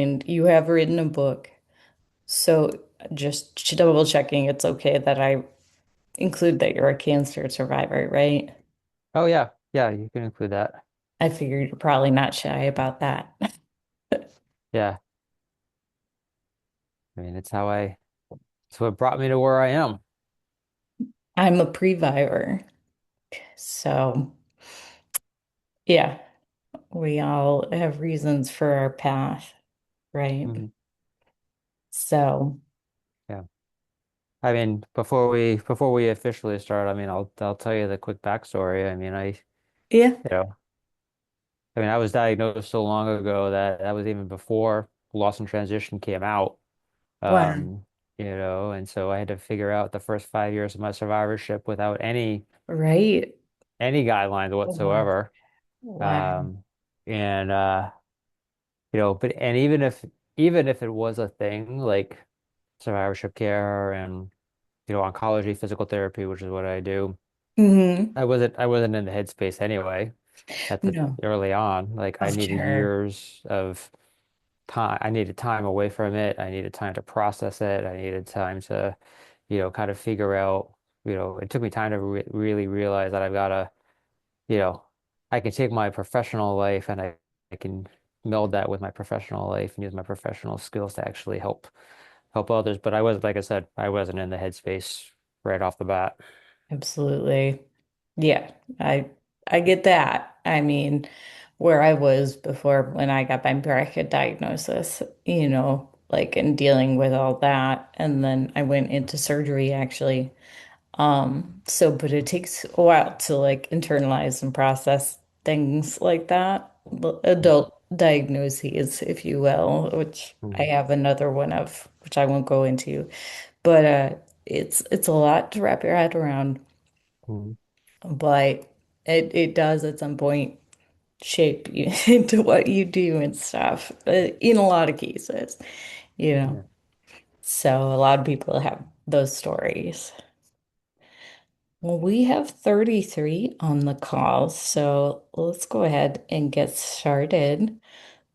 And you have written a book. So just double checking it's okay that I include that you're a cancer survivor, right? Oh yeah, yeah, you can include that. I figured you're probably not shy about that. Yeah, I mean it's what brought me to where I am. I'm a previvor. So yeah, we all have reasons for our path, right? Hmm. So Yeah, I mean before we officially start, I mean I'll tell you the quick backstory. I mean yeah, you know I mean I was diagnosed so long ago that was even before Loss and Transition came out. wow, Um, and so I had to figure out the first 5 years of my survivorship without right? any guidelines Wow. whatsoever. Wow. Um, and but and even if it was a thing like survivorship care and oncology, physical therapy, which is what I do, Hmm. I wasn't in the headspace anyway at the No, early on. Like I of needed sure. years of time. I needed time away from it. I needed time to process it. I needed time to, kind of figure out, it took me time to really realize that I've got to, you know, I can take my professional life and I can meld that with my professional life and use my professional skills to actually help others. But I wasn't, like I said, I wasn't in the headspace right off the bat. Absolutely. Yeah, I get that. I mean, where I was before when I got my bracket diagnosis, like in dealing with all that. And then I went into surgery actually. But it takes a while to like internalize and process things like that. Adult diagnoses, if you will, which I Mhm. have another one of, which I won't go into. But it's a lot to wrap your head around. Mhm. But it does at some point shape you into what you do and stuff, in a lot of cases, you know. Yeah. So a lot of people have those stories. Well, we have 33 on the call, so let's go ahead and get started.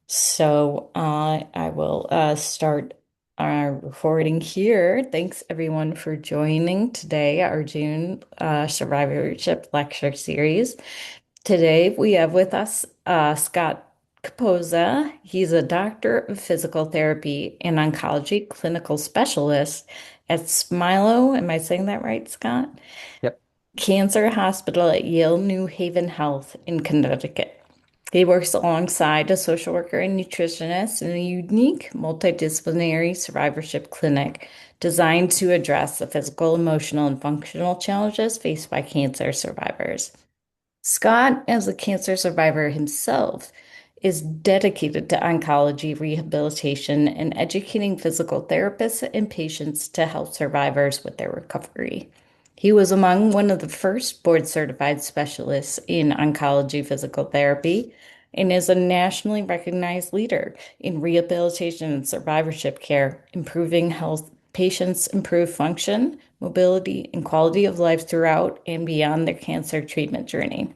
So I will start our recording here. Thanks everyone for joining today, our June Survivorship Lecture Series. Today we have with us Scott Capozza. He's a doctor of physical therapy and oncology clinical specialist at Smilo. Am I saying that right, Scott? Yep. Cancer Hospital at Yale New Haven Health in Connecticut. He works alongside a social worker and nutritionist in a unique multidisciplinary survivorship clinic designed to address the physical, emotional, and functional challenges faced by cancer survivors. Scott, as a cancer survivor himself, is dedicated to oncology rehabilitation and educating physical therapists and patients to help survivors with their recovery. He was among one of the first board certified specialists in oncology physical therapy and is a nationally recognized leader in rehabilitation and survivorship care, improving health patients improve function, mobility, and quality of life throughout and beyond their cancer treatment journey.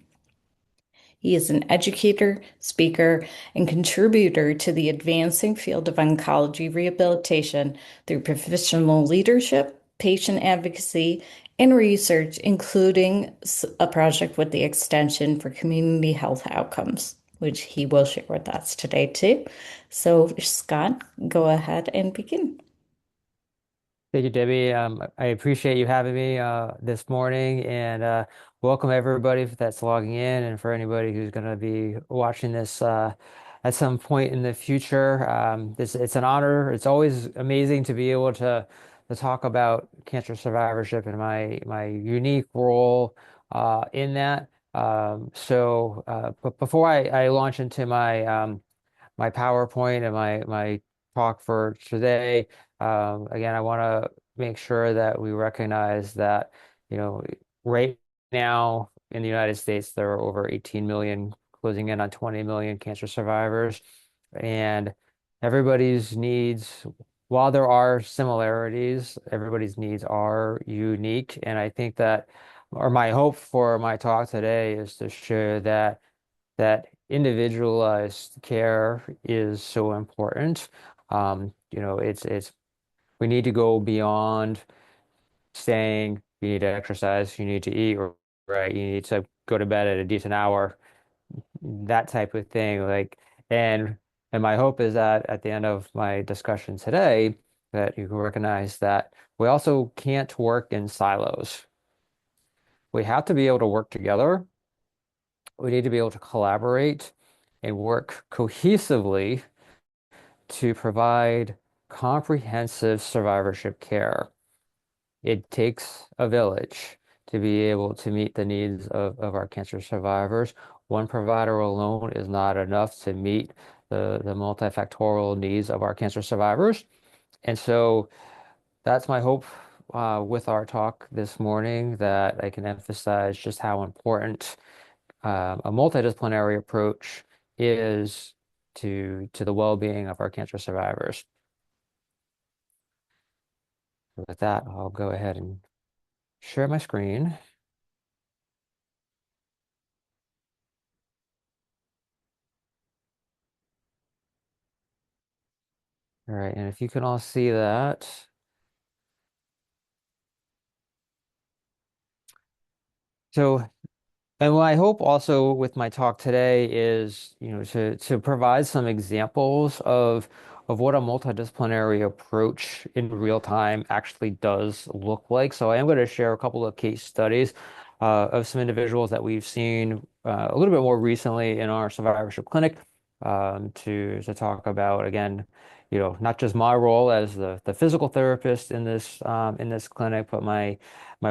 He is an educator, speaker, and contributor to the advancing field of oncology rehabilitation through professional leadership, patient advocacy, and research, including a project with the Extension for Community Health Outcomes, which he will share with us today, too. So, Scott, go ahead and begin. Thank you, Debbie. I appreciate you having me this morning, and welcome everybody that's logging in, and for anybody who's going to be watching this at some point in the future. It's an honor. It's always amazing to be able to talk about cancer survivorship and my unique role in that. But before I launch into my PowerPoint and my talk for today. Again, I want to make sure that we recognize that, you know, right now in the United States, there are over 18 million, closing in on 20 million cancer survivors. And everybody's needs, while there are similarities, everybody's needs are unique. And I think that, or my hope for my talk today is to share that individualized care is so important. We need to go beyond saying you need to exercise, you need to eat right, you need to go to bed at a decent hour, that type of thing. And and my hope is that at the end of my discussion today, that you can recognize that we also can't work in silos. We have to be able to work together. We need to be able to collaborate and work cohesively to provide comprehensive survivorship care. It takes a village to be able to meet the needs of our cancer survivors. One provider alone is not enough to meet the multifactorial needs of our cancer survivors. And so that's my hope with our talk this morning, that I can emphasize just how important a multidisciplinary approach is to the well-being of our cancer survivors. With that, I'll go ahead and share my screen. All right, and if you can all see that. So, and what I hope also with my talk today is, to provide some examples of what a multidisciplinary approach in real time actually does look like. So I am going to share a couple of case studies of some individuals that we've seen a little bit more recently in our survivorship clinic, to talk about again, not just my role as the physical therapist in this clinic, but my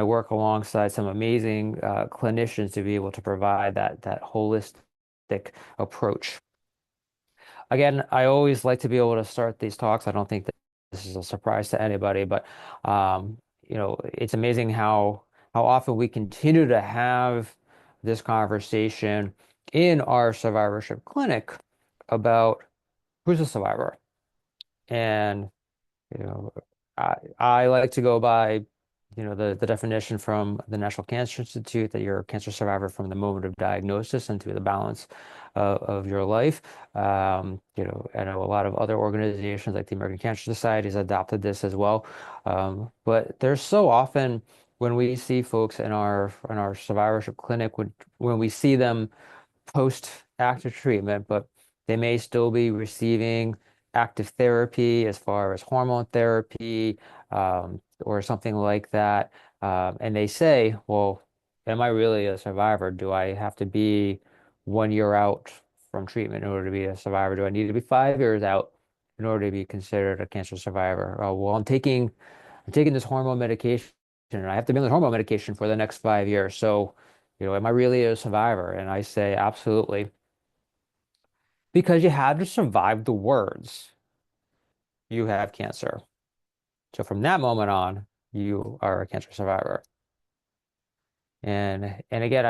work alongside some amazing clinicians to be able to provide that holistic approach. Again, I always like to be able to start these talks. I don't think that this is a surprise to anybody, but it's amazing how often we continue to have this conversation in our survivorship clinic about who's a survivor. And you know, I like to go by, the definition from the National Cancer Institute, that you're a cancer survivor from the moment of diagnosis and through the balance of your life. I know a lot of other organizations like the American Cancer Society has adopted this as well. But there's so often when we see folks in our survivorship clinic, when we see them post active treatment, but they may still be receiving active therapy as far as hormone therapy, or something like that. And they say, well, am I really a survivor? Do I have to be 1 year out from treatment in order to be a survivor? Do I need to be 5 years out in order to be considered a cancer survivor? Oh, well, I'm taking this hormone medication and I have to be on the hormone medication for the next 5 years. So, am I really a survivor? And I say absolutely, because you had to survive the words, you have cancer. So from that moment on, you are a cancer survivor. And again,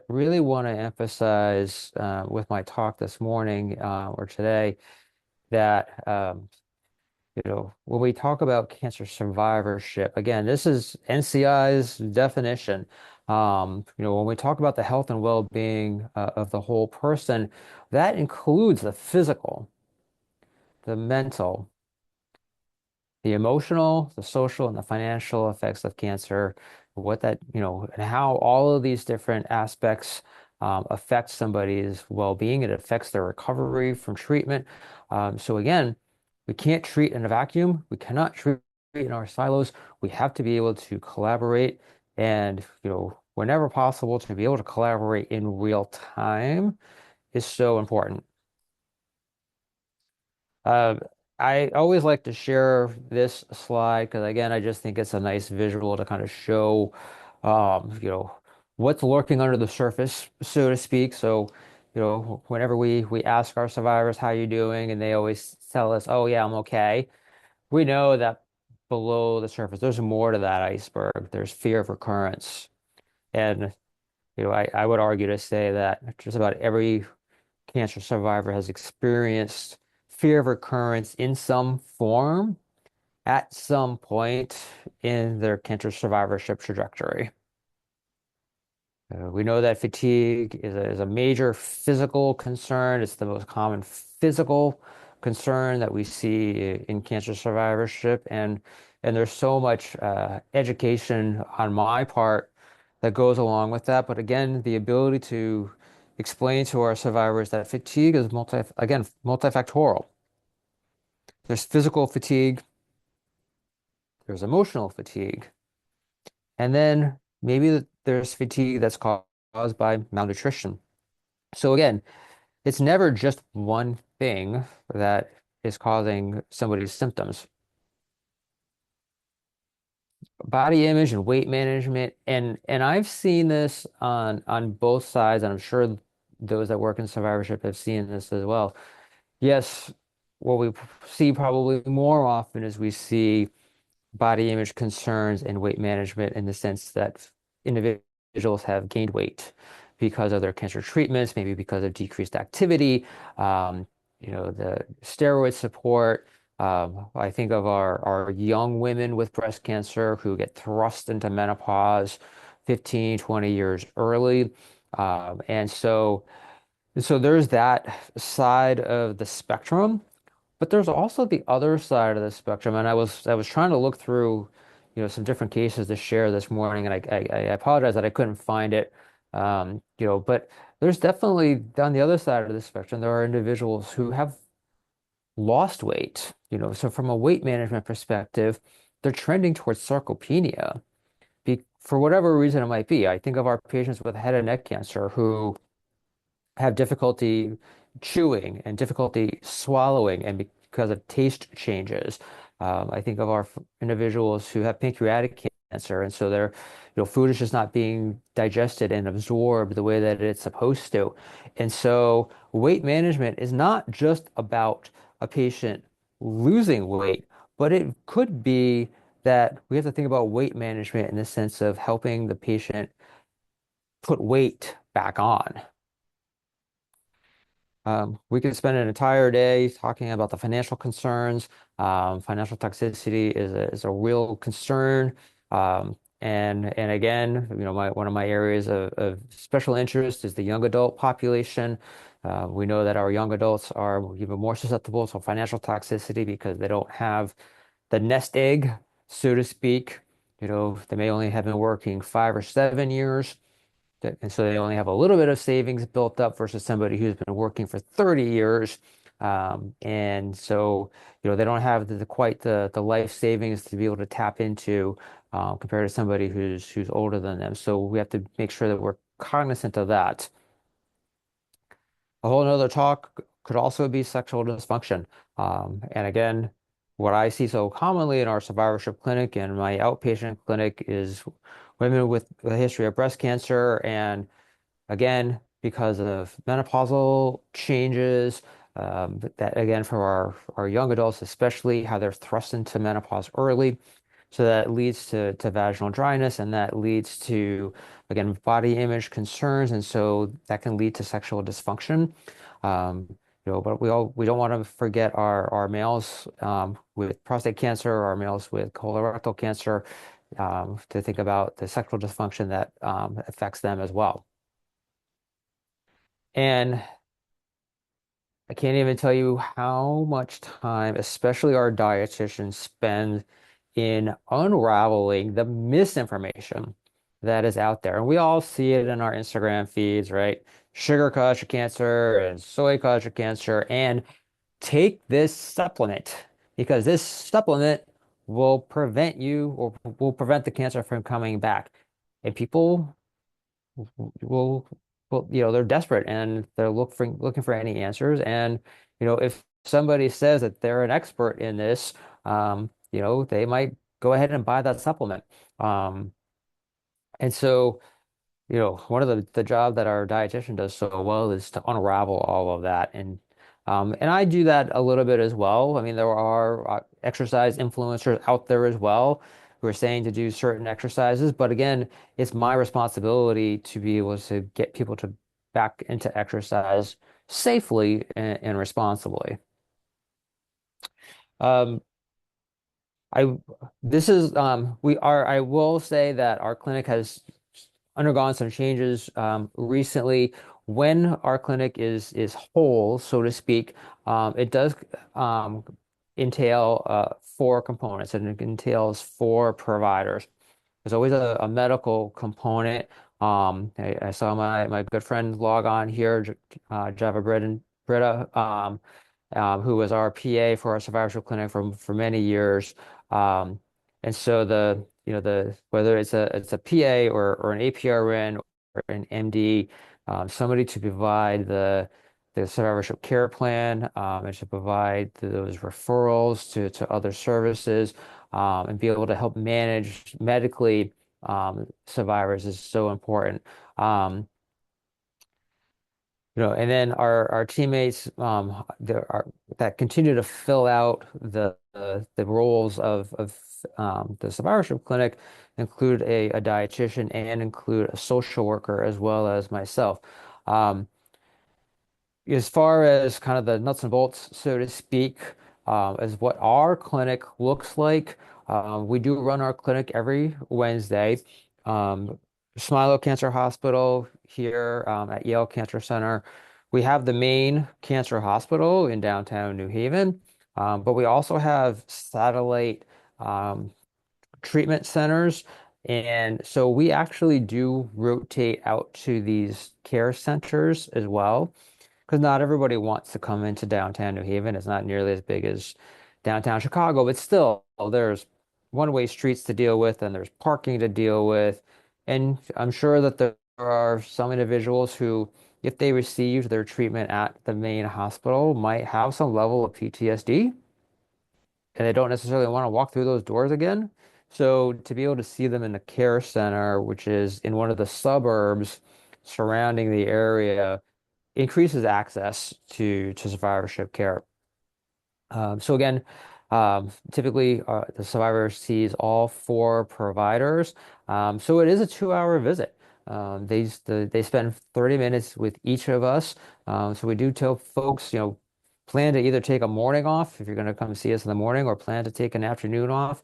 really want to emphasize with my talk this morning, or today, that when we talk about cancer survivorship, again, this is NCI's definition. When we talk about the health and well-being of the whole person, that includes the physical, the mental, the emotional, the social, and the financial effects of cancer, what that, and how all of these different aspects affect somebody's well-being. It affects their recovery from treatment. So again, we can't treat in a vacuum. We cannot treat in our silos. We have to be able to collaborate, and, whenever possible, to be able to collaborate in real time is so important. Uh, I always like to share this slide because, again, I just think it's a nice visual to kind of show, um, you know, what's lurking under the surface, so to speak. So, whenever we ask our survivors, how you doing? And they always tell us, oh, yeah, I'm okay. We know that below the surface, there's more to that iceberg. There's fear of recurrence. And, I would argue to say that just about every cancer survivor has experienced fear of recurrence in some form at some point in their cancer survivorship trajectory. We know that fatigue is a major physical concern. It's the most common physical concern that we see in cancer survivorship, and there's so much education on my part that goes along with that. But again, the ability to explain to our survivors that fatigue is multifactorial. There's physical fatigue, there's emotional fatigue, and then maybe there's fatigue that's caused by malnutrition. So again, it's never just one thing that is causing somebody's symptoms. Body image and weight management, and I've seen this on both sides, and I'm sure those that work in survivorship have seen this as well. Yes, what we see probably more often is we see body image concerns and weight management in the sense that individuals have gained weight because of their cancer treatments, maybe because of decreased activity, um, the steroid support. I think of our young women with breast cancer who get thrust into menopause 15, 20 years early. And so there's that side of the spectrum. But there's also the other side of the spectrum, and I was trying to look through, some different cases to share this morning, and I apologize that I couldn't find it, but there's definitely on the other side of the spectrum, there are individuals who have lost weight, so from a weight management perspective, they're trending towards sarcopenia, for whatever reason it might be. I think of our patients with head and neck cancer who have difficulty chewing and difficulty swallowing, and because of taste changes. I think of our individuals who have pancreatic cancer, and so food is just not being digested and absorbed the way that it's supposed to. And so weight management is not just about a patient losing weight, but it could be that we have to think about weight management in the sense of helping the patient put weight back on. We could spend an entire day talking about the financial concerns. Financial toxicity is a real concern. And again, one of my areas of special interest is the young adult population. We know that our young adults are even more susceptible to financial toxicity because they don't have the nest egg, so to speak. They may only have been working 5 or 7 years. And so they only have a little bit of savings built up versus somebody who's been working for 30 years. And so, they don't have quite the life savings to be able to tap into compared to somebody who's older than them. So we have to make sure that we're cognizant of that. A whole nother talk could also be sexual dysfunction. And again, what I see so commonly in our survivorship clinic and my outpatient clinic is women with a history of breast cancer, and again, because of menopausal changes, that again for our young adults, especially how they're thrust into menopause early. So that leads to vaginal dryness, and that leads to, again, body image concerns. And so that can lead to sexual dysfunction. Um, but we don't want to forget our males with prostate cancer, our males with colorectal cancer, to think about the sexual dysfunction that affects them as well. And I can't even tell you how much time, especially our dietitians, spend in unraveling the misinformation that is out there. And we all see it in our Instagram feeds, right? Sugar causes your cancer and soy causes your cancer. And take this supplement because this supplement will prevent you or will prevent the cancer from coming back. And people will, they're desperate and they're looking for any answers. And if somebody says that they're an expert in this, they might go ahead and buy that supplement. Um, and so one of the job that our dietitian does so well is to unravel all of that. And I do that a little bit as well. I mean, there are exercise influencers out there as well who are saying to do certain exercises. But again, it's my responsibility to be able to get people to back into exercise safely and responsibly. Um, I this is we are I will say that our clinic has undergone some changes recently. When our clinic is whole, so to speak, it does um, entail four components, and it entails four providers. There's always a medical component. I saw my good friend log on here, Java Britta, who was our PA for our survivorship clinic for many years. Um, and so the whether it's a PA or an APRN or an MD, somebody to provide the survivorship care plan, and to provide those referrals to other services, and be able to help manage medically survivors is so important. Um, and then our teammates that continue to fill out the roles of the survivorship clinic include a dietitian and include a social worker as well as myself. Um, as far as kind of the nuts and bolts, so to speak, as what our clinic looks like, we do run our clinic every Wednesday. Um, Smilow Cancer Hospital here at Yale Cancer Center. We have the main cancer hospital in downtown New Haven, but we also have satellite um, treatment centers. And so we actually do rotate out to these care centers as well because not everybody wants to come into downtown New Haven. It's not nearly as big as downtown Chicago, but still, there's one-way streets to deal with and there's parking to deal with. And I'm sure that there are some individuals who, if they received their treatment at the main hospital, might have some level of PTSD and they don't necessarily want to walk through those doors again. So to be able to see them in the care center, which is in one of the suburbs surrounding the area, increases access to survivorship care. So again, typically the survivor sees all four providers. So it is a 2-hour visit. They spend 30 minutes with each of us. So we do tell folks, plan to either take a morning off if you're going to come see us in the morning, or plan to take an afternoon off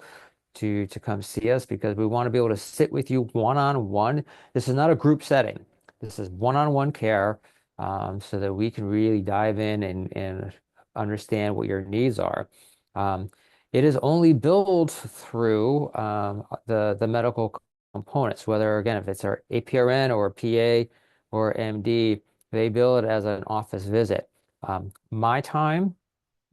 to come see us because we want to be able to sit with you one-on-one. This is not a group setting. This is one-on-one care, so that we can really dive in and understand what your needs are. Um, it is only billed through the medical components, whether again if it's our APRN or PA or MD, they bill it as an office visit. My time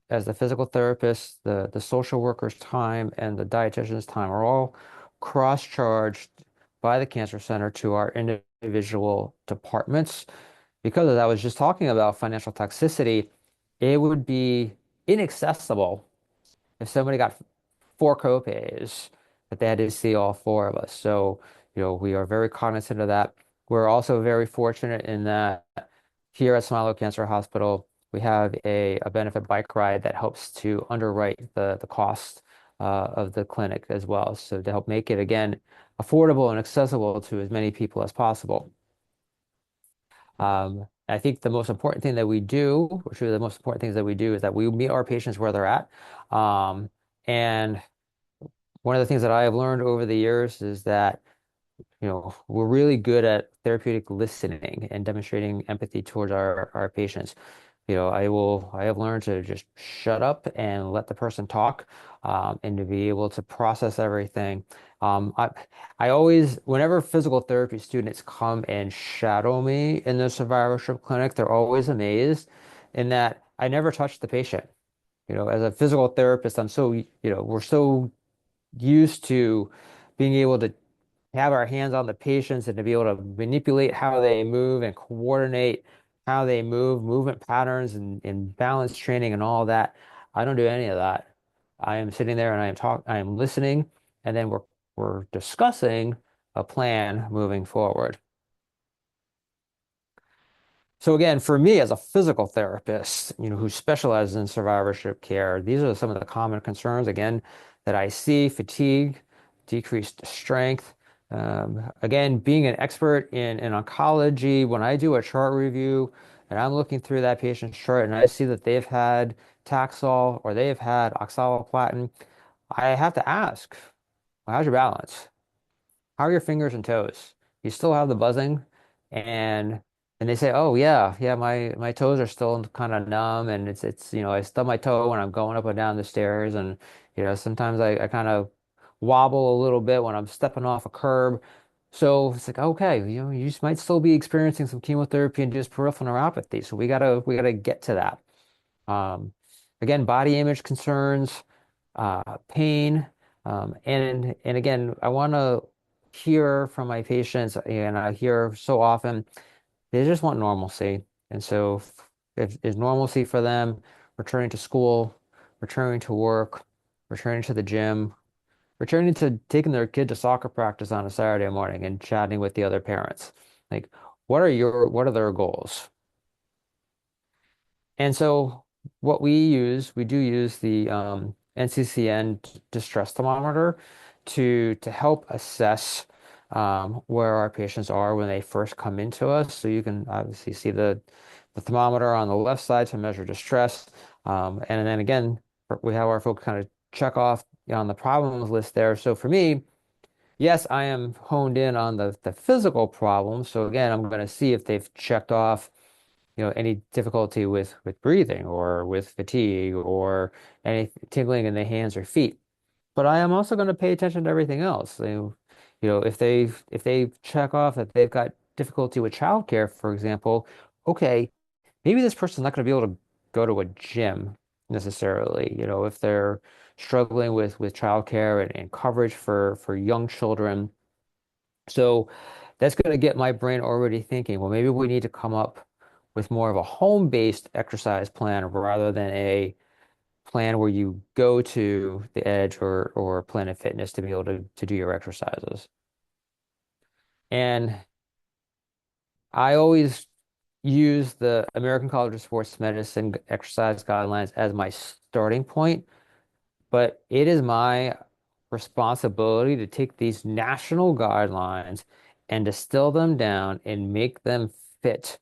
as the physical therapist, the social worker's time, and the dietitian's time are all cross-charged by the cancer center to our individual departments. Because as I was just talking about financial toxicity, it would be inaccessible if somebody got four copays that they had to see all four of us. So, we are very cognizant of that. We're also very fortunate in that here at Smilow Cancer Hospital, we have a benefit bike ride that helps to underwrite the cost of the clinic as well. So to help make it again affordable and accessible to as many people as possible. I think the most important thing that we do, or truly the most important things that we do, is that we meet our patients where they're at. And one of the things that I have learned over the years is that, we're really good at therapeutic listening and demonstrating empathy towards our patients. I have learned to just shut up and let the person talk, and to be able to process everything. Um, I, I always, whenever physical therapy students come and shadow me in the survivorship clinic, they're always amazed in that I never touch the patient. As a physical therapist, we're so used to being able to have our hands on the patients and to be able to manipulate how they move and coordinate how they move, movement patterns and balance training and all that. I don't do any of that. I am sitting there and I am listening, and then we're discussing a plan moving forward. So again, for me as a physical therapist, who specializes in survivorship care, these are some of the common concerns again that I see: fatigue, decreased strength. Again, being an expert in oncology, when I do a chart review and I'm looking through that patient's chart and I see that they've had Taxol or they've had oxaliplatin, I have to ask, well, how's your balance? How are your fingers and toes? you still have the buzzing, and they say, oh yeah, my toes are still kind of numb, and it's I stub my toe when I'm going up and down the stairs, and sometimes I kind of wobble a little bit when I'm stepping off a curb. So it's like, okay, you just might still be experiencing some chemotherapy and just peripheral neuropathy. So we gotta get to that. Um, Again, body image concerns, pain, and again, I want to hear from my patients, and I hear so often they just want normalcy. And so, if is normalcy for them returning to school, returning to work, returning to the gym, returning to taking their kid to soccer practice on a Saturday morning and chatting with the other parents. Like, what are their goals? And so what we do use the NCCN distress thermometer to help assess where our patients are when they first come into us. So you can obviously see the thermometer on the left side to measure distress. And then again, we have our folks kind of check off on the problems list there. So for me, yes, I am honed in on the physical problems. So again, I'm going to see if they've checked off any difficulty with breathing or with fatigue or any tingling in the hands or feet. But I am also going to pay attention to everything else. If they check off that they've got difficulty with childcare, for example, okay, maybe this person's not going to be able to go to a gym necessarily. If they're struggling with childcare and coverage for young children. So that's going to get my brain already thinking, well, maybe we need to come up with more of a home-based exercise plan rather than a plan where you go to the Edge or Planet Fitness to be able to do your exercises. And I always use the American College of Sports Medicine exercise guidelines as my starting point, but it is my responsibility to take these national guidelines and distill them down and make them fit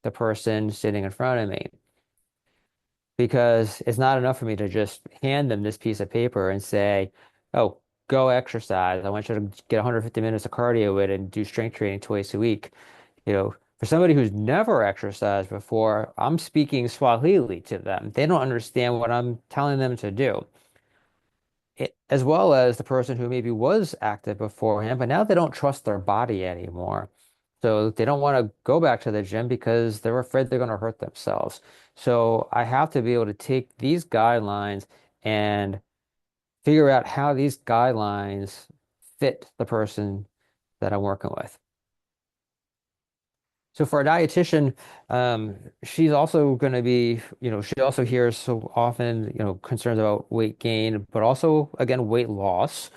the person sitting in front of me. Because it's not enough for me to just hand them this piece of paper and say, oh, go exercise. I want you to get 150 minutes of cardio with it and do strength training twice a week. For somebody who's never exercised before, I'm speaking Swahili to them. They don't understand what I'm telling them to do. As well as the person who maybe was active beforehand, but now they don't trust their body anymore. So they don't want to go back to the gym because they're afraid they're going to hurt themselves. So I have to be able to take these guidelines and figure out how these guidelines fit the person that I'm working with. So for a dietitian, she's also going to be, she also hears so often, concerns about weight gain, but also, again, weight loss,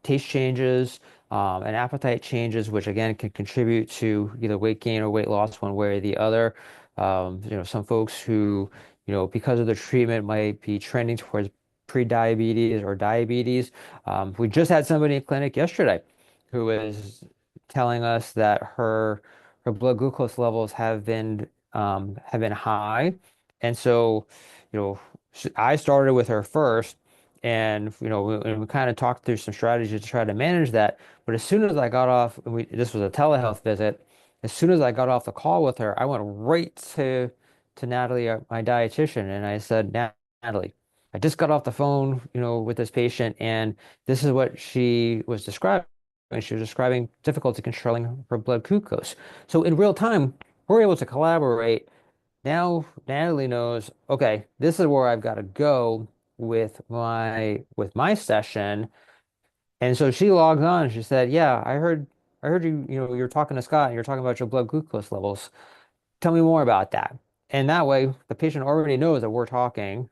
taste changes, and appetite changes, which again can contribute to either weight gain or weight loss one way or the other. Some folks who, because of the treatment might be trending towards pre-diabetes or diabetes. We just had somebody in clinic yesterday who was telling us that her blood glucose levels have been high, and so I started with her first, and we kind of talked through some strategies to try to manage that. But as soon as I got off, this was a telehealth visit. As soon as I got off the call with her, I went right to Natalie, my dietitian, and I said, Natalie, I just got off the phone, with this patient, and this is what she was describing. And she was describing difficulty controlling her blood glucose. So in real time, we're able to collaborate. Now Natalie knows, okay, this is where I've got to go with my session. And so she logs on and she said, yeah, I heard you're talking to Scott and you're talking about your blood glucose levels. Tell me more about that. And that way the patient already knows that we're talking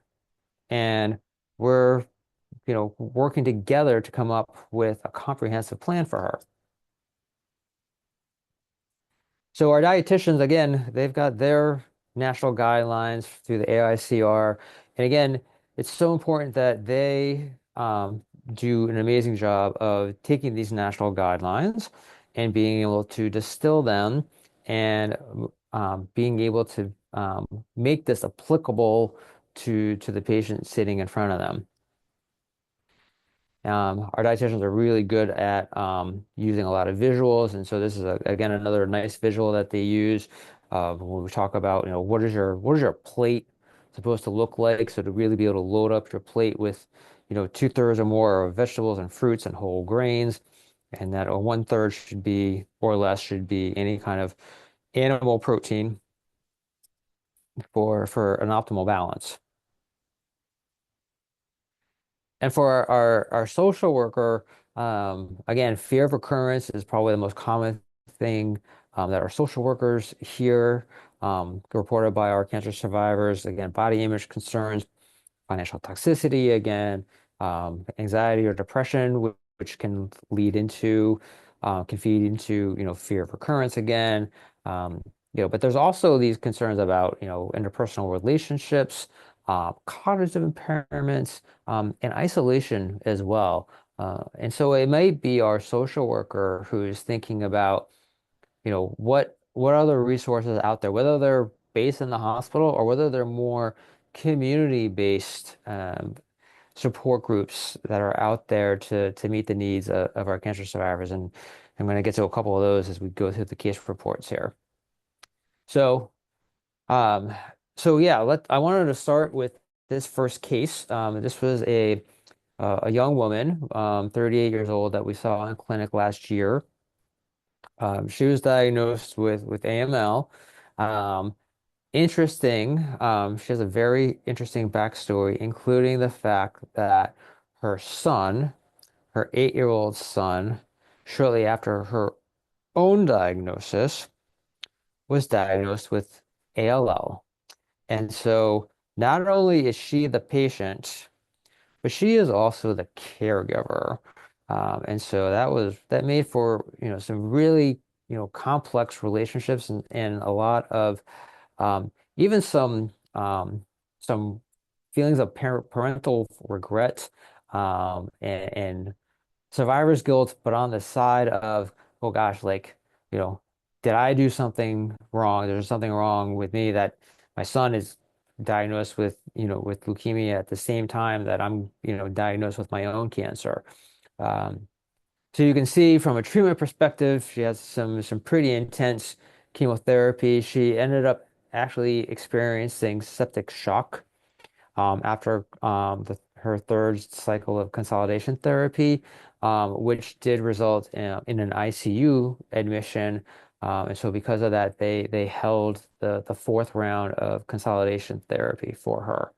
and we're, working together to come up with a comprehensive plan for her. So our dietitians, again, they've got their national guidelines through the AICR. And again, it's so important that they do an amazing job of taking these national guidelines and being able to distill them and being able to make this applicable to the patient sitting in front of them. Our dietitians are really good at using a lot of visuals, and so this is again another nice visual that they use when we talk about, what is your plate supposed to look like? So to really be able to load up your plate with, two-thirds or more of vegetables and fruits and whole grains, and that a one-third should be or less should be any kind of animal protein for an optimal balance. And for our social worker, again, fear of recurrence is probably the most common thing that our social workers hear, reported by our cancer survivors. Again, body image concerns, financial toxicity again, anxiety or depression, which can lead into, can feed into, fear of recurrence again. Um, but there's also these concerns about, interpersonal relationships, cognitive impairments, and isolation as well. And so it might be our social worker who's thinking about, what other resources out there, whether they're based in the hospital or whether they're more community-based support groups that are out there to meet the needs of our cancer survivors. And I'm going to get to a couple of those as we go through the case reports here. So, um, so yeah, I wanted to start with this first case. This was a young woman, 38 years old, that we saw in clinic last year. She was diagnosed with AML. Um, Interesting. She has a very interesting backstory, including the fact that her son, her 8-year-old son, shortly after her own diagnosis, was diagnosed with ALL. And so not only is she the patient, but she is also the caregiver. And so that made for, some really, complex relationships and a lot of even some feelings of parental regret, and survivor's guilt, but on the side of, oh gosh, like, you know, did I do something wrong? There's something wrong with me that my son is diagnosed with leukemia at the same time that I'm, diagnosed with my own cancer. Um, so you can see from a treatment perspective, she has some pretty intense chemotherapy. She ended up actually experiencing septic shock after her third cycle of consolidation therapy, which did result in an ICU admission. And so because of that, they held the fourth round of consolidation therapy for her.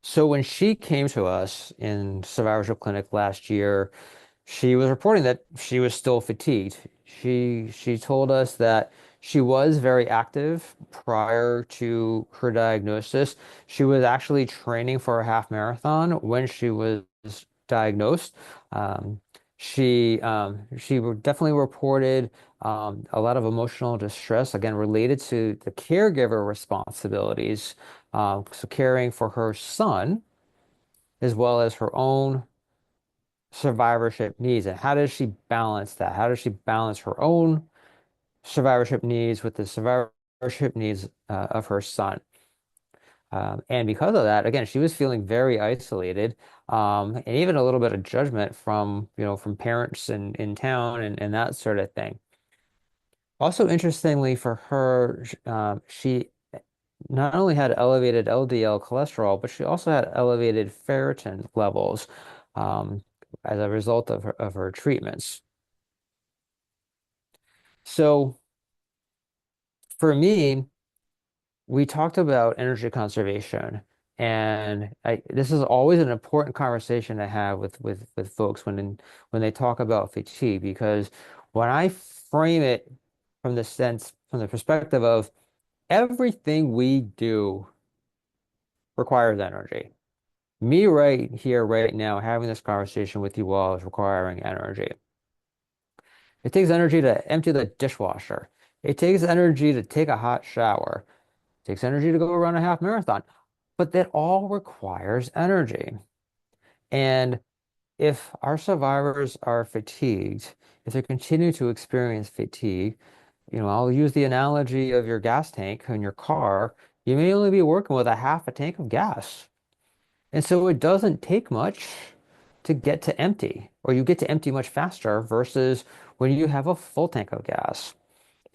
So when she came to us in survivorship clinic last year, she was reporting that she was still fatigued. She told us that she was very active prior to her diagnosis. She was actually training for a half marathon when she was diagnosed. Um, she definitely reported a lot of emotional distress, again related to the caregiver responsibilities, so caring for her son as well as her own survivorship needs. And how does she balance that? How does she balance her own survivorship needs with the survivorship needs of her son? And because of that, again, she was feeling very isolated, and even a little bit of judgment from parents in town and that sort of thing. Also, interestingly for her, she not only had elevated LDL cholesterol, but she also had elevated ferritin levels, um, as a result of her treatments. So for me, we talked about energy conservation, and this is always an important conversation to have with folks when they talk about fatigue, because when I frame it from the perspective of everything we do requires energy. Me right here, right now, having this conversation with you all is requiring energy. It takes energy to empty the dishwasher. It takes energy to take a hot shower. It takes energy to go run a half marathon. But that all requires energy. And if our survivors are fatigued, if they continue to experience fatigue, I'll use the analogy of your gas tank in your car. You may only be working with a half a tank of gas. And so it doesn't take much to get to empty, or you get to empty much faster versus when you have a full tank of gas.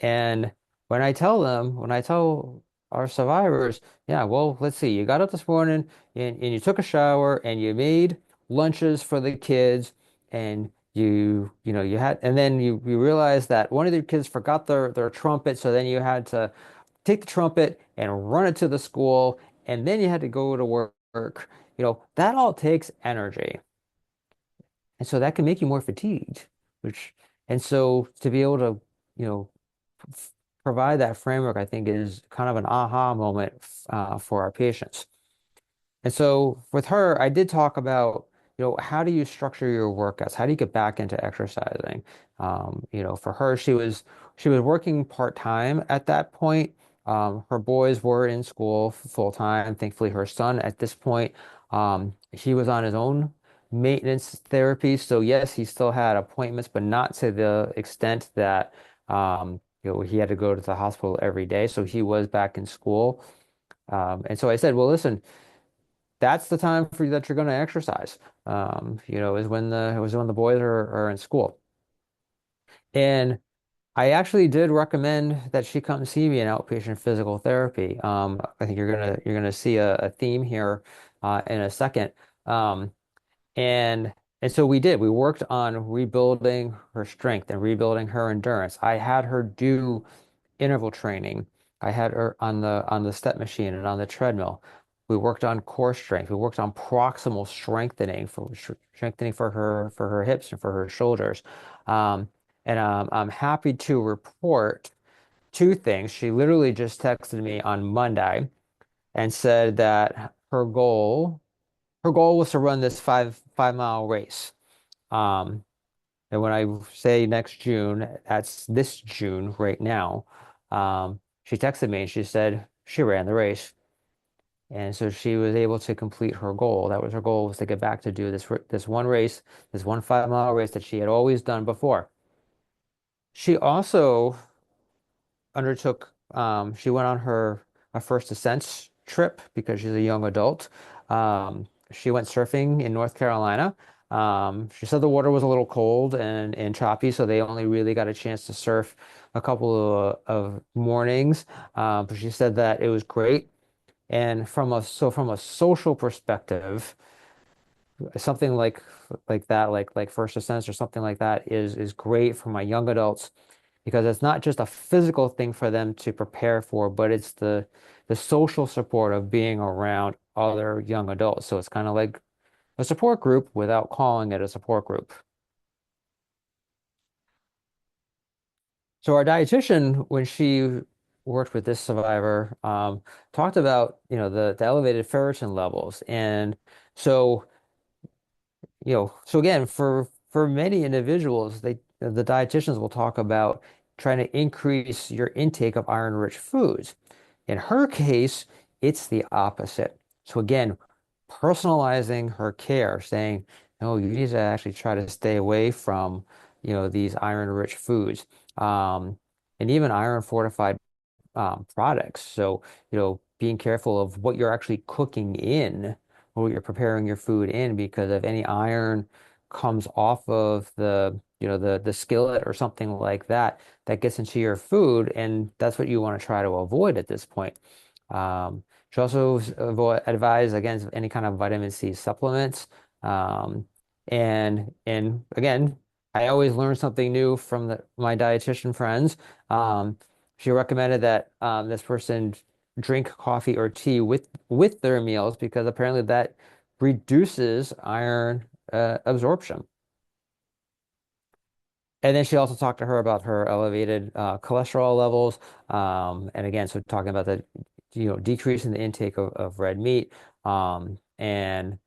And when I tell our survivors, yeah, well, let's see, you got up this morning and you took a shower and you made lunches for the kids and you had, and then you realized that one of the kids forgot their trumpet. So then you had to take the trumpet and run it to the school. And then you had to go to work. That all takes energy. And so that can make you more fatigued, which, and so to be able to, you know, f- provide that framework, I think is kind of an aha moment for our patients. And so with her, I did talk about, how do you structure your workouts? How do you get back into exercising? For her, she was working part-time at that point. Her boys were in school full-time. Thankfully, her son at this point, he was on his own maintenance therapy. So yes, he still had appointments, but not to the extent that he had to go to the hospital every day. So he was back in school. And so I said, well, listen, that's the time for that you're going to exercise. Is when the boys are in school. And I actually did recommend that she come see me in outpatient physical therapy. I think you're gonna see a theme here in a second. Um, and and so we did. We worked on rebuilding her strength and rebuilding her endurance. I had her do interval training. I had her on the step machine and on the treadmill. We worked on core strength. We worked on proximal strengthening for her hips and for her shoulders. Um, and I'm happy to report two things. She literally just texted me on Monday and said that her goal was to run this five mile race. Um, and when I say next June, that's this June right now. She texted me and she said she ran the race. And so she was able to complete her goal. That was her goal, was to get back to do this one race, this one 5 mile race that she had always done before. She also she went on her a first ascents trip because she's a young adult. She went surfing in North Carolina. She said the water was a little cold and choppy, so they only really got a chance to surf a couple of mornings. But she said that it was great. And from a social perspective, something like that, like first ascents or something like that is great for my young adults because it's not just a physical thing for them to prepare for, but it's the social support of being around other young adults. So it's kind of like a support group without calling it a support group. So our dietitian, when she worked with this survivor, talked about, the elevated ferritin levels. And so so again, for many individuals, the dietitians will talk about trying to increase your intake of iron-rich foods. In her case, it's the opposite. So again, personalizing her care, saying, no, you need to actually try to stay away from, these iron-rich foods, and even iron fortified products. So, being careful of what you're actually cooking in, or what you're preparing your food in, because if any iron comes off of the skillet or something like that, that gets into your food, and that's what you want to try to avoid at this point. Should also advise against any kind of vitamin C supplements. And again, I always learn something new from my dietitian friends. She recommended that this person drink coffee or tea with their meals because apparently that reduces iron absorption. And then she also talked to her about her elevated cholesterol levels. And again, so talking about the decreasing the intake of red meat and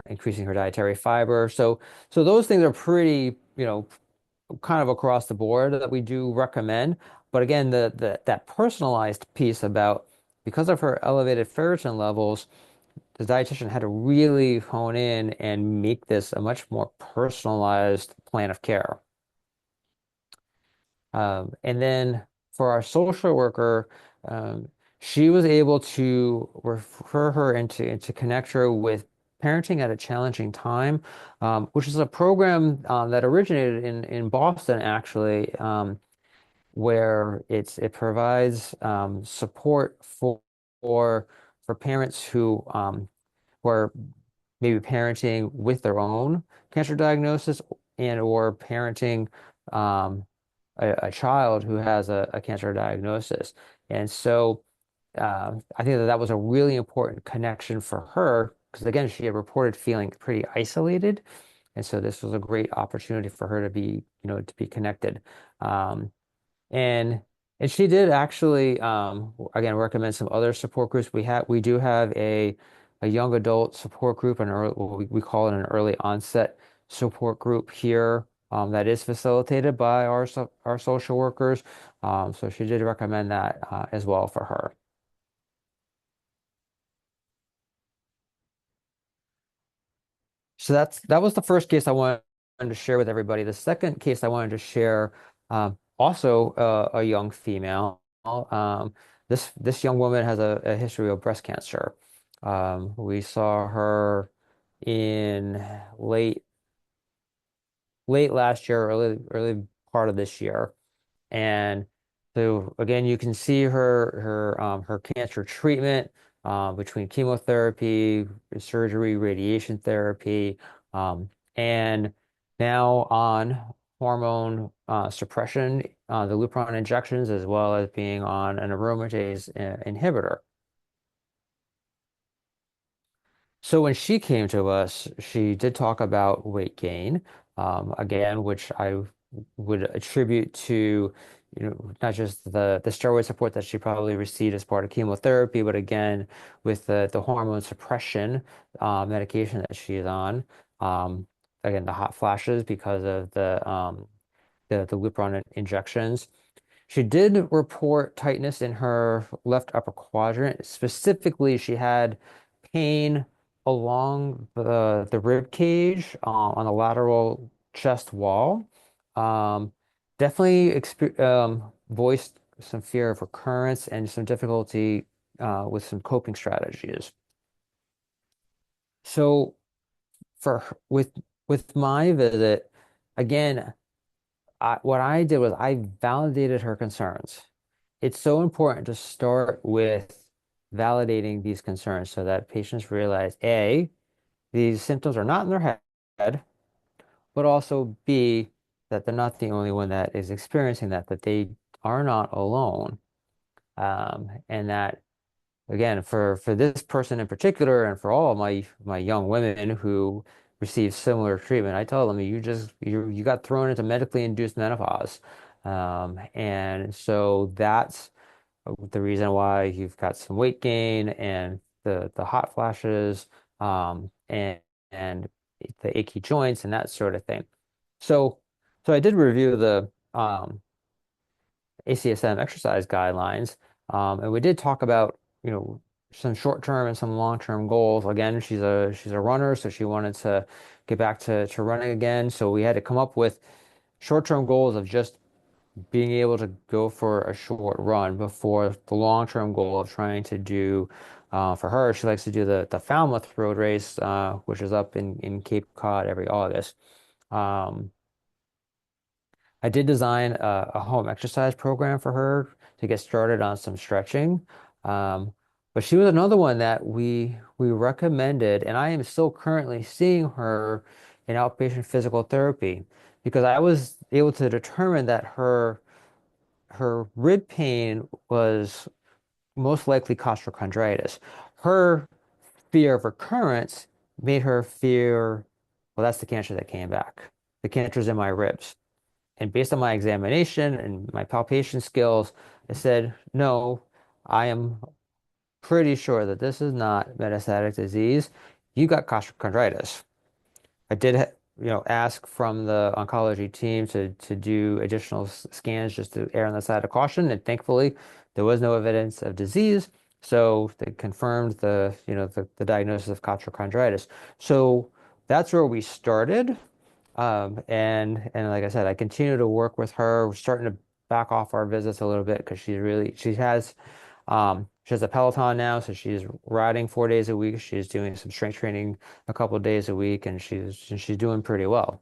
increasing her dietary fiber. So those things are pretty, kind of across the board that we do recommend. But again, that personalized piece about because of her elevated ferritin levels, the dietitian had to really hone in and make this a much more personalized plan of care. And then for our social worker, she was able to refer her into connect her with Parenting at a Challenging Time, which is a program that originated in Boston actually, where it provides support for for parents who are maybe parenting with their own cancer diagnosis and or parenting um, a child who has a cancer diagnosis. And so I think that that was a really important connection for her because again, she had reported feeling pretty isolated. And so this was a great opportunity for her to to be connected. Um, and and she did actually again recommend some other support groups. We do have a young adult support group and early, what we call it an early onset support group here that is facilitated by our social workers. So she did recommend that as well for her. So that was the first case I wanted to share with everybody. The second case I wanted to share, also a young female. This young woman has a history of breast cancer. We saw her in late last year, early part of this year. And so again, you can see her cancer treatment between chemotherapy, surgery, radiation therapy, and now on hormone suppression, the Lupron injections, as well as being on an aromatase inhibitor. So when she came to us, she did talk about weight gain, again, which I would attribute to, not just the steroid support that she probably received as part of chemotherapy, but again, with the hormone suppression medication that she is on. Um, Again, the hot flashes because of the Lupron injections. She did report tightness in her left upper quadrant. Specifically, she had pain along the rib cage on the lateral chest wall. Um, Definitely voiced some fear of recurrence and some difficulty with some coping strategies. So with my visit, again, what I did was I validated her concerns. It's so important to start with validating these concerns so that patients realize A, these symptoms are not in their head, but also B, that they're not the only one that is experiencing that they are not alone. And that again, for this person in particular, and for all of my young women who receive similar treatment, I tell them you got thrown into medically induced menopause, and so that's the reason why you've got some weight gain and the hot flashes, and the achy joints and that sort of thing. So so I did review the ACSM exercise guidelines. And we did talk about, some short-term and some long-term goals. Again, she's a runner, so she wanted to get back to running again. So we had to come up with short-term goals of just being able to go for a short run before the long-term goal of trying to do for her, she likes to do the Falmouth Road Race, which is up in Cape Cod every August. Um, I did design a home exercise program for her to get started on some stretching. Um, but she was another one that we recommended, and I am still currently seeing her in outpatient physical therapy because I was able to determine that her rib pain was most likely costochondritis. Her fear of recurrence made her fear, well, that's the cancer that came back. The cancer's in my ribs. And based on my examination and my palpation skills, I said, no, I am pretty sure that this is not metastatic disease. You got costochondritis. I did, ask from the oncology team to do additional scans just to err on the side of caution, and thankfully, there was no evidence of disease. So they confirmed the diagnosis of costochondritis. So that's where we started. And like I said, I continue to work with her. We're starting to back off our visits a little bit because she has she has a Peloton now, so she's riding 4 days a week. She's doing some strength training a couple of days a week, and she's doing pretty well.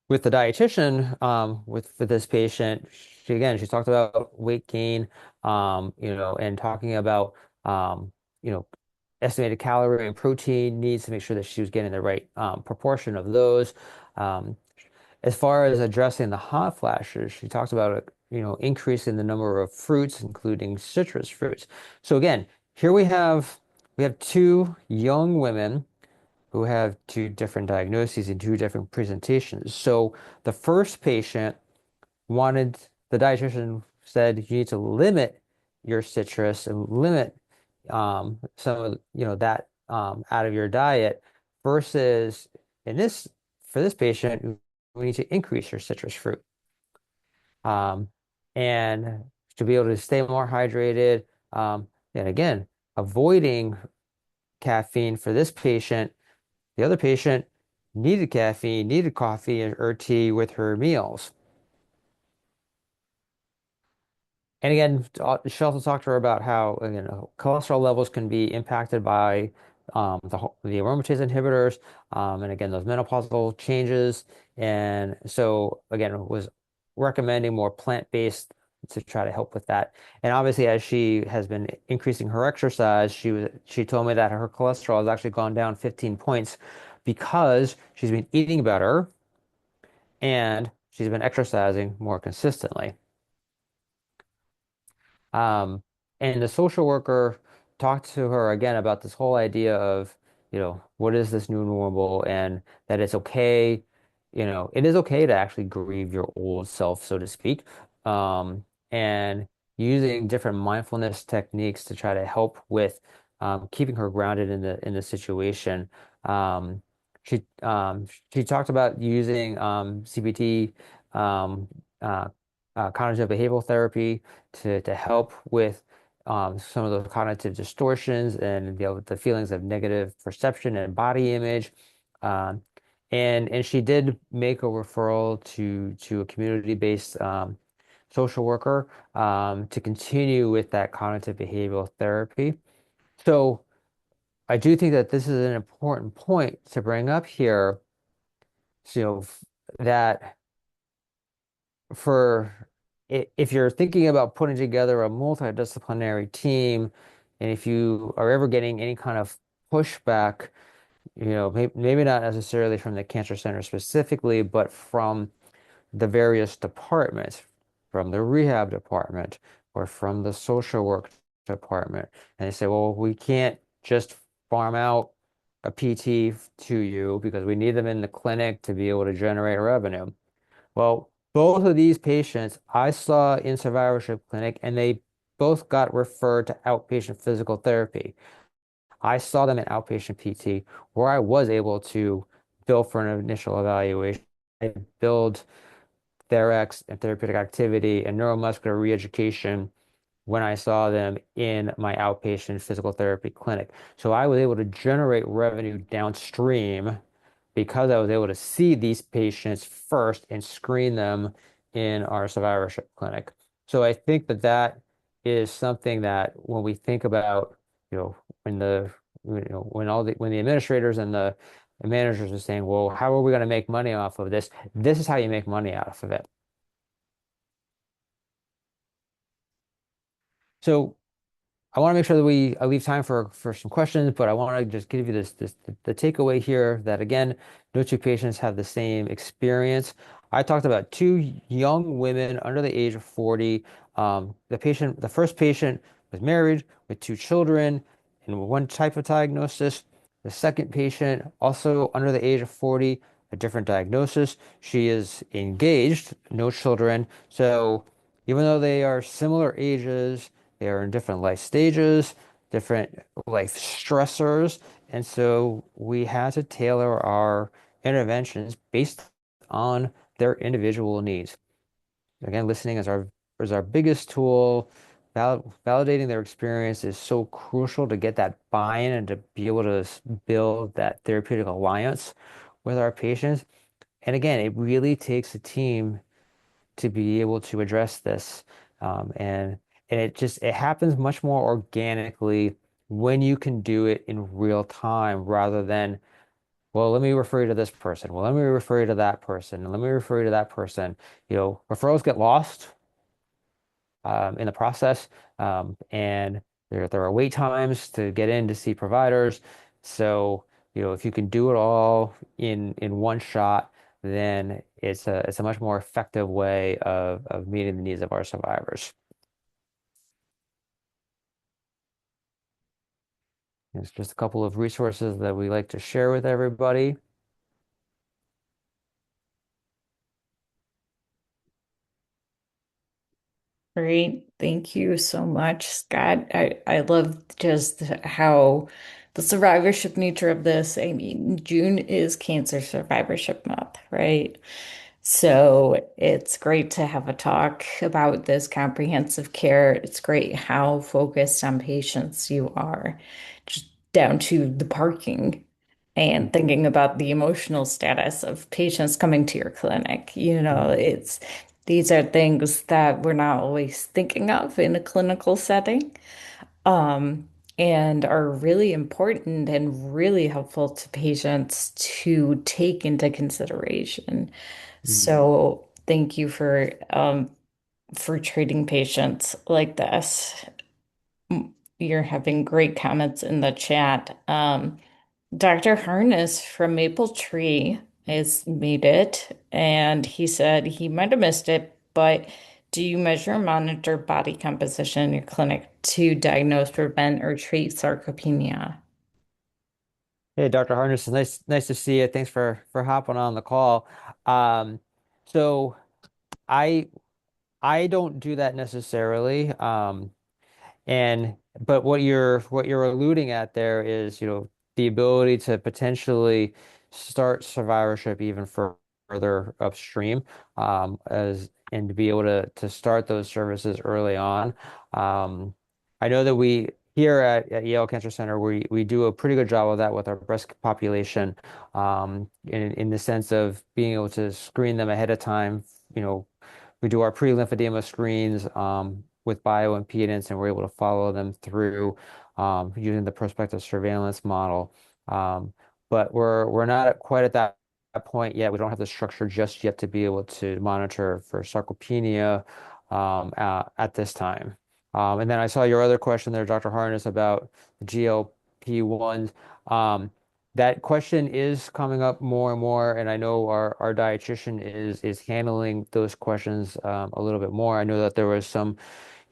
With the dietitian, with this patient, she talked about weight gain, and talking about um, you know, estimated calorie and protein needs to make sure that she was getting the right proportion of those. Um, as far as addressing the hot flashes, she talks about increasing the number of fruits, including citrus fruits. So again, here we have two young women who have two different diagnoses and two different presentations. So the first patient wanted, the dietitian said you need to limit your citrus and limit some of that out of your diet versus in this for this patient we need to increase your citrus fruit um, and to be able to stay more hydrated and again avoiding caffeine for this patient. The other patient needed caffeine, needed coffee or tea with her meals. And again, she also talked to her about how again cholesterol levels can be impacted by the aromatase inhibitors, and again those menopausal changes. And so again, was recommending more plant-based to try to help with that. And obviously, as she has been increasing her exercise, she told me that her cholesterol has actually gone down 15 points because she's been eating better and she's been exercising more consistently. Um, and the social worker talked to her again about this whole idea of, what is this new normal and that it's okay, it is okay to actually grieve your old self, so to speak. And using different mindfulness techniques to try to help with keeping her grounded in the situation. Um, she talked about using CBT, um, uh, cognitive behavioral therapy to help with some of those cognitive distortions and the feelings of negative perception and body image. Um, and she did make a referral to a community-based social worker to continue with that cognitive behavioral therapy. So I do think that this is an important point to bring up here. So that for if you're thinking about putting together a multidisciplinary team, and if you are ever getting any kind of pushback, maybe not necessarily from the cancer center specifically, but from the various departments, from the rehab department or from the social work department, and they say, well, we can't just farm out a PT to you because we need them in the clinic to be able to generate revenue. Well, both of these patients I saw in survivorship clinic, and they both got referred to outpatient physical therapy. I saw them in outpatient PT, where I was able to bill for an initial evaluation. I billed Therex and therapeutic activity and neuromuscular reeducation when I saw them in my outpatient physical therapy clinic. So I was able to generate revenue downstream because I was able to see these patients first and screen them in our survivorship clinic. So I think that that is something that when we think about, when when the administrators and the managers are saying, well, how are we going to make money off of this? This is how you make money off of it. So I want to make sure that I leave time for some questions, but I want to just give you this the takeaway here that again, no two patients have the same experience. I talked about two young women under the age of 40. The first patient was married with two children and one type of diagnosis. The second patient, also under the age of 40, a different diagnosis. She is engaged, no children. So even though they are similar ages, they are in different life stages, different life stressors, and so we had to tailor our interventions based on their individual needs. Again, listening is our biggest tool. Validating their experience is so crucial to get that buy-in and to be able to build that therapeutic alliance with our patients. And again, it really takes a team to be able to address this. And it happens much more organically when you can do it in real time rather than, well, let me refer you to this person. Well, let me refer you to that person, and let me refer you to that person. Referrals get lost in the process, and there are wait times to get in to see providers. So, if you can do it all in one shot, then it's a much more effective way of meeting the needs of our survivors. It's just a couple of resources that we like to share with everybody. Great. Thank you so much, Scott. I love just how the survivorship nature of this. I mean, June is Cancer Survivorship Month, right? So it's great to have a talk about this comprehensive care. It's great how focused on patients you are, just down to the parking and thinking about the emotional status of patients coming to your clinic. It's these are things that we're not always thinking of in a clinical setting, um, and are really important and really helpful to patients to take into consideration. Mhm. So thank you for treating patients like this. You're having great comments in the chat. Dr. Harness from Maple Tree has made it, and he said he might have missed it, but do you measure and monitor body composition in your clinic to diagnose, prevent, or treat sarcopenia? Hey, Dr. Harness, it's nice to see you. Thanks for hopping on the call. Um, so I I don't do that necessarily. But what you're alluding at there is, the ability to potentially start survivorship even further upstream, as and to be able to start those services early on. Um, I know that we here at Yale Cancer Center we do a pretty good job of that with our breast population, in the sense of being able to screen them ahead of time. We do our pre-lymphedema screens with bioimpedance, and we're able to follow them through using the prospective surveillance model. Um, but we're not quite at that point yet. We don't have the structure just yet to be able to monitor for sarcopenia at this time. And then I saw your other question there, Dr. Harness, about the GLP-1s. Um, that question is coming up more and more, and I know our dietitian is handling those questions a little bit more. I know that there was some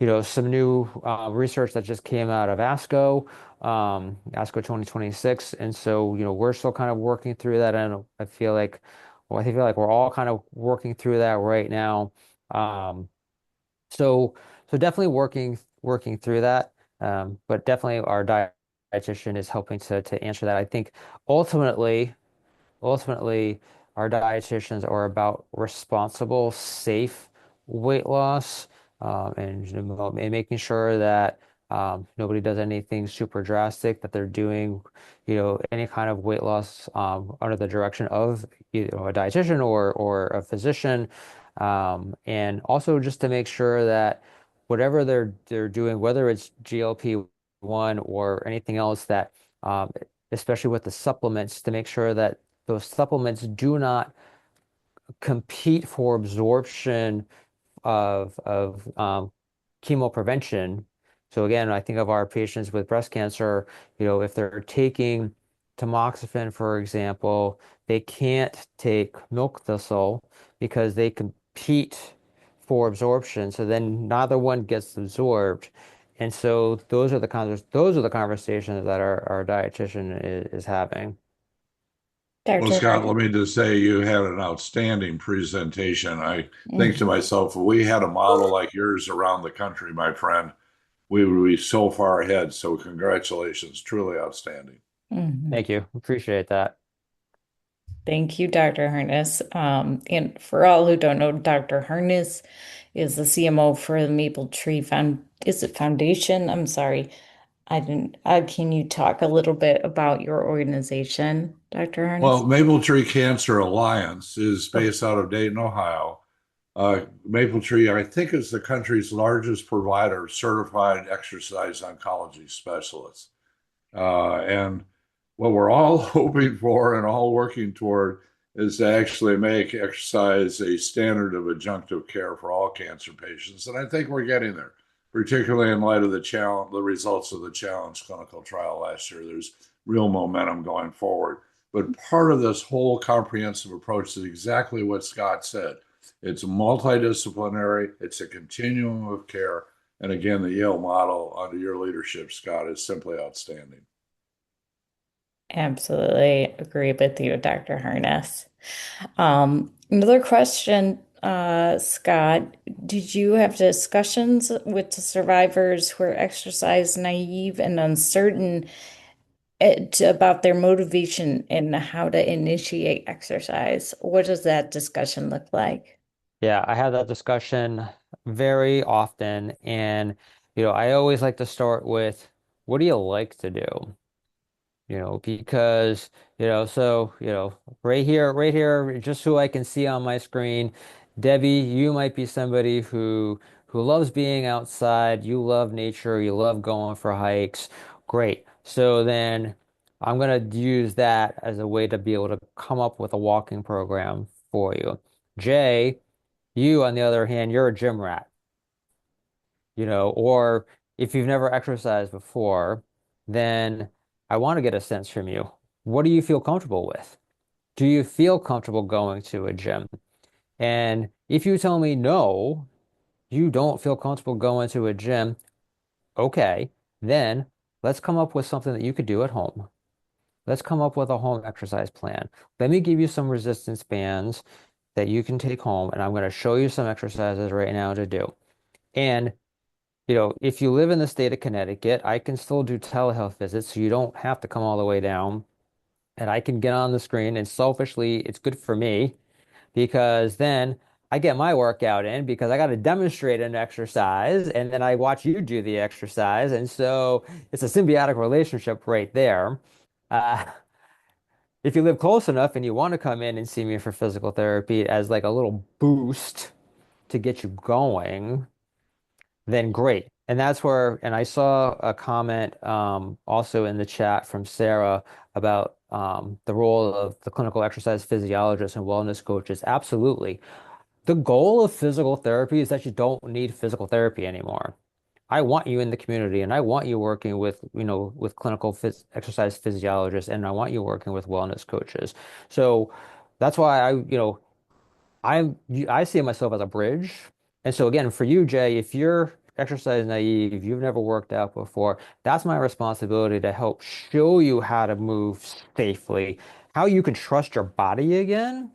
new research that just came out of ASCO 2026, and so we're still kind of working through that. And I feel like we're all kind of working through that right now. Um, so so definitely working through that. But definitely our dietitian is helping to answer that. I think ultimately ultimately, our dietitians are about responsible, safe weight loss, and making sure that nobody does anything super drastic, that they're doing, any kind of weight loss under the direction of a dietitian or a physician, and also just to make sure that whatever they're doing, whether it's GLP-1 or anything else, that especially with the supplements, to make sure that those supplements do not compete for absorption of chemo prevention. So again, I think of our patients with breast cancer, if they're taking tamoxifen, for example, they can't take milk thistle because they compete for absorption. So then neither one gets absorbed. And so those are the conversations that our dietitian is having. Well, Dr. Scott, let Harness. me just say you had an outstanding presentation. I think to Mhm, myself, if we had a model like yours around the country, my friend, we would be so far ahead. So congratulations, truly outstanding. mhm. Thank you. Appreciate that. Thank you, Dr. Harness. And for all who don't know, Dr. Harness is the CMO for the Maple Tree Is it Foundation? I'm sorry. I didn't. Can you talk a little bit about your organization, Dr. Harness? Well, Maple Tree Cancer Alliance is Oh, based out of Dayton, Ohio. Maple Tree, I think, is the country's largest provider of certified exercise oncology specialists. And what we're all hoping for and all working toward is to actually make exercise a standard of adjunctive care for all cancer patients. And I think we're getting there, particularly in light of the results of the challenge clinical trial last year. There's real momentum going forward. But part of this whole comprehensive approach is exactly what Scott said. It's multidisciplinary, it's a continuum of care. And again, the Yale model under your leadership, Scott, is simply outstanding. Absolutely agree with you, Dr. Harness. Another question, Scott, did you have discussions with the survivors who are exercise naive and uncertain about their motivation and how to initiate exercise? What does that discussion look like? Yeah, I have that discussion very often. And, I always like to start with, what do you like to do? Because, right here, just who I can see on my screen, Debbie, you might be somebody who loves being outside, you love nature, you love going for hikes. Great. So then I'm gonna use that as a way to be able to come up with a walking program for you. Jay, you, on the other hand, you're a gym rat, or if you've never exercised before, then I want to get a sense from you. What do you feel comfortable with? Do you feel comfortable going to a gym? And if you tell me no, you don't feel comfortable going to a gym, okay, then let's come up with something that you could do at home. Let's come up with a home exercise plan. Let me give you some resistance bands that you can take home, and I'm going to show you some exercises right now to do. And if you live in the state of Connecticut, I can still do telehealth visits, so you don't have to come all the way down. And I can get on the screen, and selfishly, it's good for me because then I get my workout in because I got to demonstrate an exercise, and then I watch you do the exercise. And so it's a symbiotic relationship right there. Uh, if you live close enough and you want to come in and see me for physical therapy as like a little boost to get you going, then great. And that's where, and I saw a comment also in the chat from Sarah about the role of the clinical exercise physiologists and wellness coaches. Absolutely. The goal of physical therapy is that you don't need physical therapy anymore. I want you in the community and I want you working with clinical exercise physiologists and I want you working with wellness coaches. So that's why I see myself as a bridge. And so again, for you, Jay, if you're exercise naive, if you've never worked out before, that's my responsibility to help show you how to move safely, how you can trust your body again.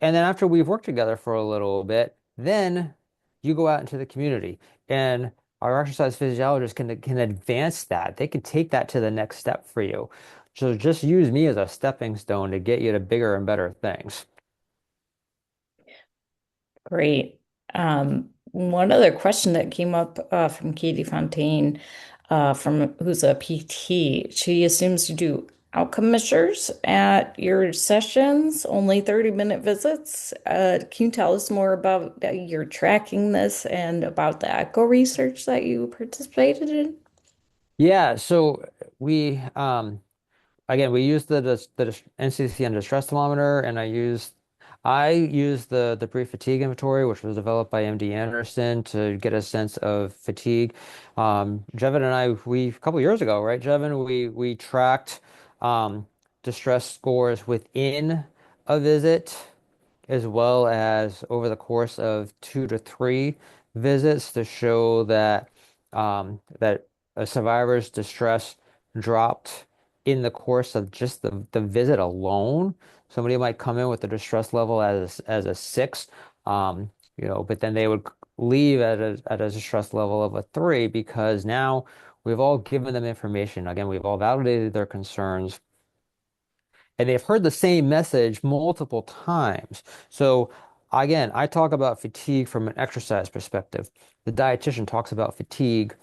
And then after we've worked together for a little bit, then you go out into the community and our exercise physiologists can advance that. They can take that to the next step for you. So just use me as a stepping stone to get you to bigger and better things. Great. One other question that came up from Katie Fontaine, from who's a PT. She assumes you do outcome measures at your sessions, only 30-minute visits. Can you tell us more about your tracking this and about the echo research that you participated in? Yeah, so we again, we use the NCC and distress thermometer, and I use the brief fatigue inventory, which was developed by MD Anderson to get a sense of fatigue. Jevin and I, we a couple years ago, right, Jevin, we tracked distress scores within a visit as well as over the course of 2 to 3 visits to show that a survivor's distress dropped in the course of just the visit alone. Somebody might come in with a distress level as a 6, but then they would leave at a distress level of a 3 because now we've all given them information. Again, we've all validated their concerns and they've heard the same message multiple times. So again, I talk about fatigue from an exercise perspective. The dietitian talks about fatigue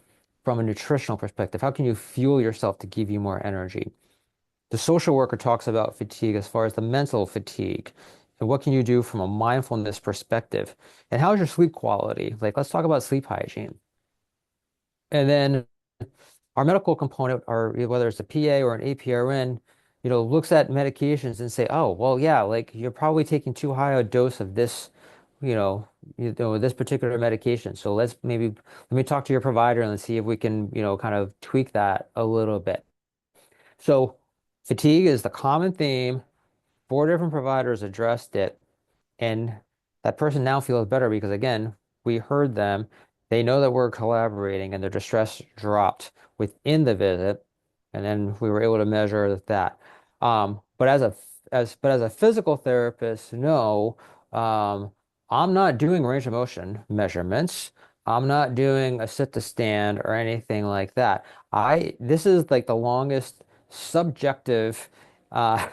from a nutritional perspective. How can you fuel yourself to give you more energy? The social worker talks about fatigue as far as the mental fatigue. And what can you do from a mindfulness perspective? And how's your sleep quality? Like, let's talk about sleep hygiene. And then our medical component, or whether it's a PA or an APRN, looks at medications and say, oh, well, yeah, like you're probably taking too high a dose of this, this particular medication. So let me talk to your provider and let's see if we can, kind of tweak that a little bit. So fatigue is the common theme. Four different providers addressed it. And that person now feels better because, again, we heard them. They know that we're collaborating and their distress dropped within the visit. And then we were able to measure that. But as a physical therapist, no, um, I'm not doing range of motion measurements. I'm not doing a sit to stand or anything like that. This is like the longest subjective, uh,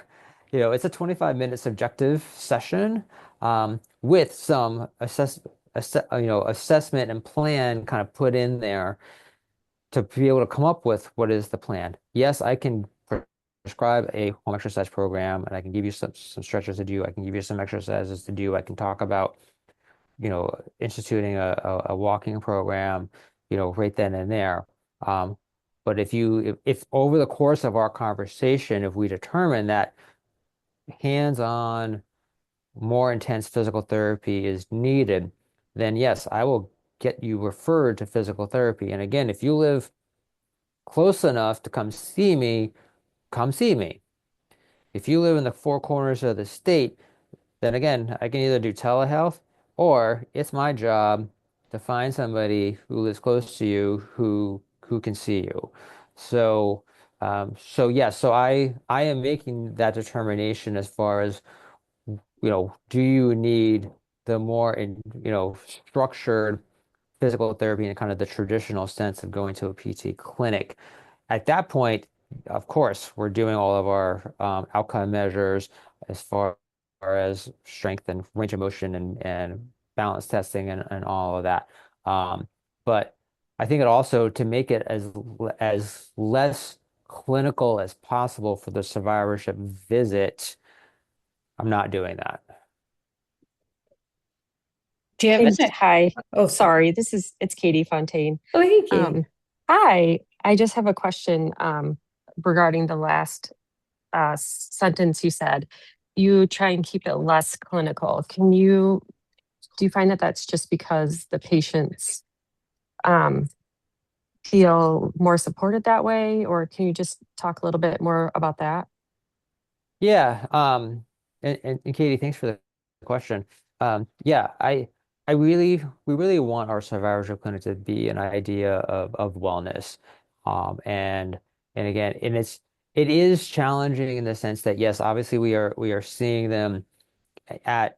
it's a 25-minute subjective session with some assessment and plan kind of put in there to be able to come up with what is the plan. Yes, I can prescribe a home exercise program and I can give you some stretches to do. I can give you some exercises to do. I can talk about, instituting a walking program, right then and there. Um, but if over the course of our conversation, if we determine that hands-on more intense physical therapy is needed, then yes, I will get you referred to physical therapy. And again, if you live close enough to come see me, come see me. If you live in the four corners of the state, then again, I can either do telehealth or it's my job to find somebody who lives close to you who can see you. So so I am making that determination as far as do you need the more structured physical therapy in kind of the traditional sense of going to a PT clinic? At that point, of course, we're doing all of our outcome measures as far as strength and range of motion and balance testing and all of that. But I think it also to make it as less clinical as possible for the survivorship visit, I'm not doing that. Do you have And any? hi, Oh, sorry. sorry, it's Katie Fontaine. Oh, hey, Katie. Um, Hi, I just have a question regarding the last sentence you said. You try and keep it less clinical. Do you find that that's just because the patients um, feel more supported that way, or can you just talk a little bit more about that? Yeah, and Katie, thanks for the question. Yeah, we really want our survivorship clinic to be an idea of wellness. And again, it is challenging in the sense that yes, obviously we are seeing them at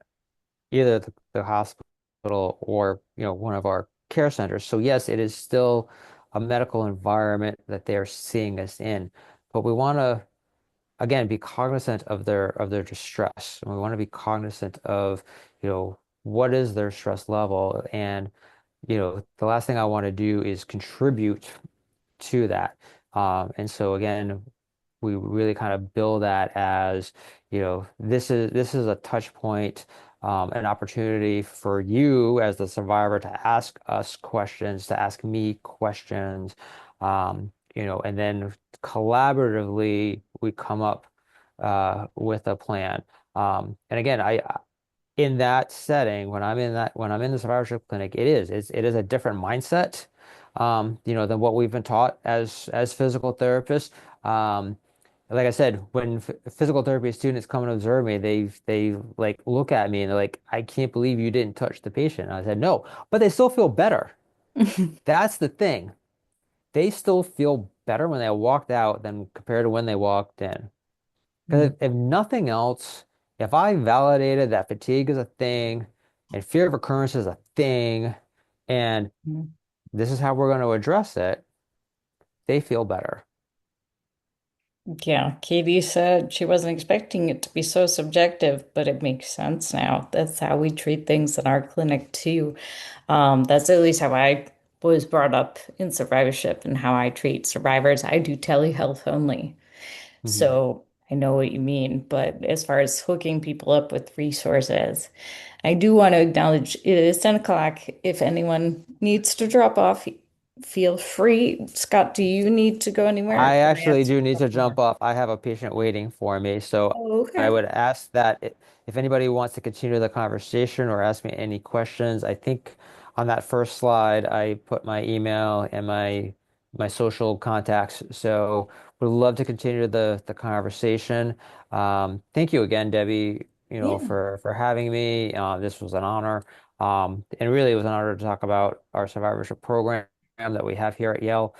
either the hospital or one of our care centers. So yes, it is still a medical environment that they're seeing us in, but we want to again be cognizant of their distress. And we want to be cognizant of, what is their stress level. And, the last thing I want to do is contribute to that. And so again, we really kind of build that as, this is a touch point, an opportunity for you as the survivor to ask us questions, to ask me questions, and then collaboratively we come up with a plan. And again, in that setting, when I'm in the survivorship clinic, it is a different mindset, than what we've been taught as physical therapists. Like I said, when physical therapy students come and observe me, they like look at me and they're like, "I can't believe you didn't touch the patient." And I said, "No," but they still feel better. That's the thing. They still feel better when they walked out than compared to when they walked in. Because Mhm. if nothing else, if I validated that fatigue is a thing and fear of recurrence is a thing, and this is how we're going to address it, they feel better. Yeah, Katie said she wasn't expecting it to be so subjective, but it makes sense now. That's how we treat things in our clinic too. That's at least how I was brought up in survivorship and how I treat survivors. I do telehealth only. Hmm. So I know what you mean. But as far as hooking people up with resources, I do want to acknowledge it is 10 o'clock. If anyone needs to drop off, feel free. Scott, do you need to go anywhere? I Can I actually answer do a need to couple more? jump off. I have a patient waiting for me. So Oh, I okay. would ask that if anybody wants to continue the conversation or ask me any questions, I think on that first slide, I put my email and my social contacts. So would love to continue the conversation. Thank you again, Debbie, Yeah. for having me. This was an honor. And really it was an honor to talk about our survivorship program that we have here at Yale.